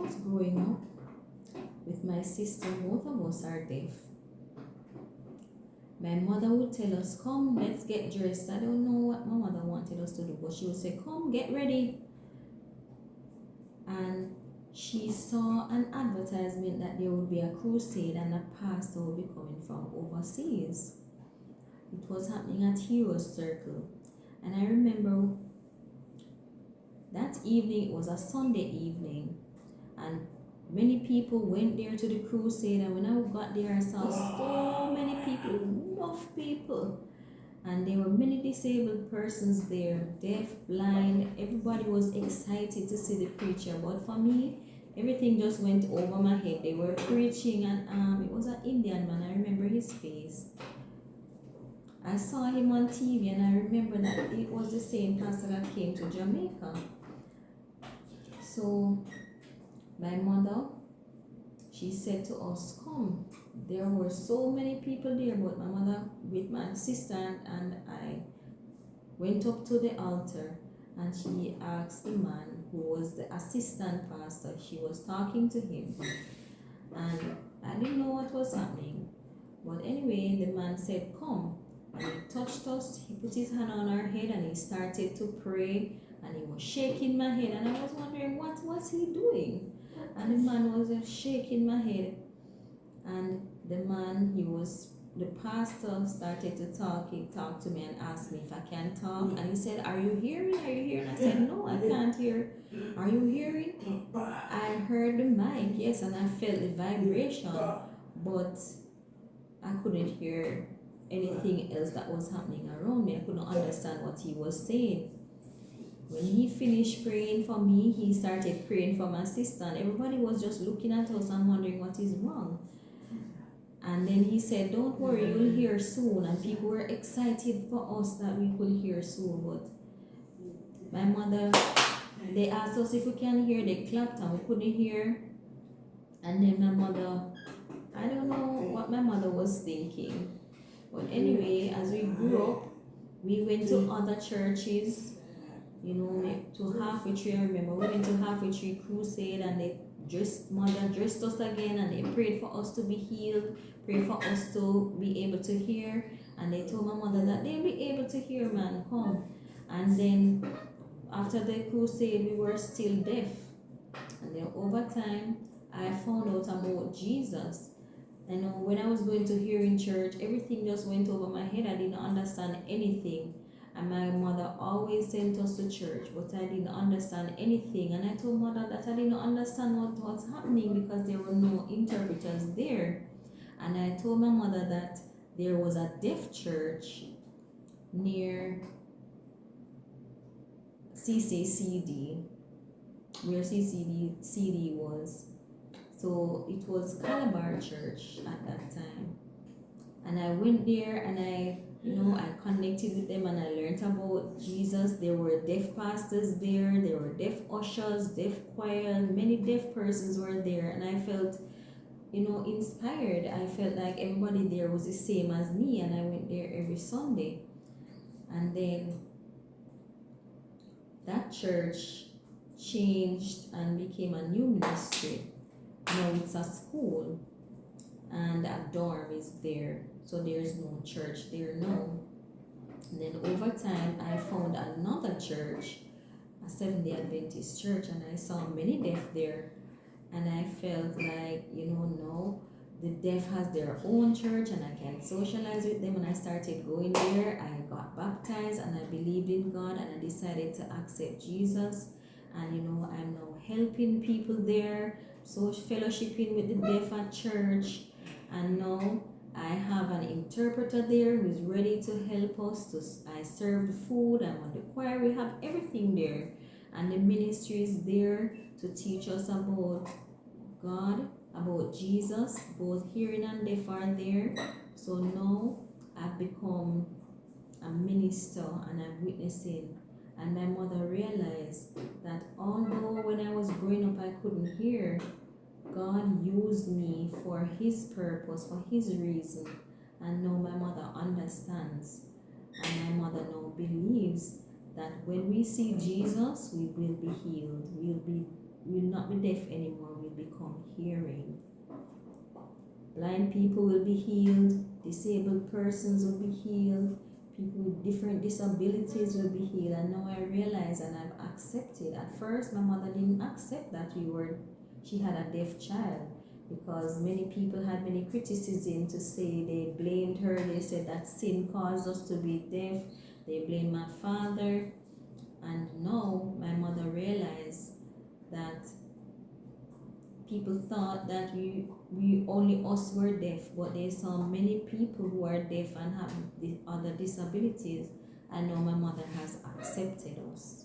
was growing up with my sister, both of us are deaf. My mother would tell us, come, let's get dressed. I don't know what my mother wanted us to do, but she would say, come, get ready. And she saw an advertisement that there would be a crusade and a pastor would be coming from overseas. It was happening at Heroes Circle. And I remember that evening, it was a Sunday evening, and many people went there to the crusade. And when I got there, I saw so many people, enough people. And there were many disabled persons there, deaf, blind. Everybody was excited to see the preacher. But for me, everything just went over my head. They were preaching, and it was an Indian man. I remember his face. I saw him on TV, and I remember that it was the same pastor that came to Jamaica. So my mother, she said to us, come. There were so many people there, but my mother with my sister and I went up to the altar, and she asked the man who was the assistant pastor. She was talking to him, and I didn't know what was happening. But anyway, the man said, come. And he touched us, he put his hand on our head, and he started to pray, and he was shaking my head, and I was wondering, what was he doing? And the man was just shaking my head. And the pastor started to talk. He talked to me and asked me if I can talk. And he said, are you hearing? Are you hearing? I said, no, I can't hear. Are you hearing? I heard the mic, yes, and I felt the vibration, but I couldn't hear anything else that was happening around me. I couldn't understand what he was saying. When he finished praying for me, he started praying for my sister, and everybody was just looking at us and wondering what is wrong. And then he said, don't worry, you'll hear soon. And people were excited for us that we could hear soon. But my mother, they asked us if we can hear. They clapped and we couldn't hear. And then my mother, I don't know what my mother was thinking. But anyway, as we grew up, we went to other churches, to Halfway Tree. I remember we went to Halfway Tree Crusade, and mother dressed us again, and they prayed for us to be healed, prayed for us to be able to hear. And they told my mother that they'll be able to hear, man, come. And then after the crusade, we were still deaf. And then over time, I found out about Jesus. When I was going to hearing church, everything just went over my head. I didn't understand anything. And my mother always sent us to church, but I didn't understand anything. And I told mother that I didn't understand what was happening because there were no interpreters there. And I told my mother that there was a deaf church near CCCD, where CCCD was. So it was Calabar Church at that time. And I went there, and I connected with them, and I learned about Jesus. There were deaf pastors there, there were deaf ushers, deaf choir, many deaf persons were there, and I felt, inspired. I felt like everybody there was the same as me, and I went there every Sunday. And then that church changed and became a new ministry. Now it's a school, and a dorm is there, so there's no church there now. And then over time, I found another church, a Seventh-day Adventist church, and I saw many deaf there. And I felt like, now the deaf has their own church, and I can socialize with them. And I started going there. I got baptized, and I believed in God, and I decided to accept Jesus. And I'm now helping people there, so fellowshipping with the deaf at church. And now I have an interpreter there who is ready to help us. I serve the food, I'm on the choir, we have everything there. And the ministry is there to teach us about God, about Jesus. Both hearing and deaf are there. So now I've become a minister, and I'm witnessing. And my mother realized that although when I was growing up I couldn't hear, God used me for His purpose, for His reason. And now my mother understands. And my mother now believes that when we see Jesus, we will be healed. will not be deaf anymore, will become hearing. Blind people will be healed, disabled persons will be healed, people with different disabilities will be healed. And now I realize and I've accepted. At first, my mother didn't accept that she had a deaf child, because many people had many criticism to say. They blamed her. They said that sin caused us to be deaf. They blamed my father. And now my mother realized that people thought that we only us were deaf, but they saw many people who are deaf and have the other disabilities. And now my mother has accepted us.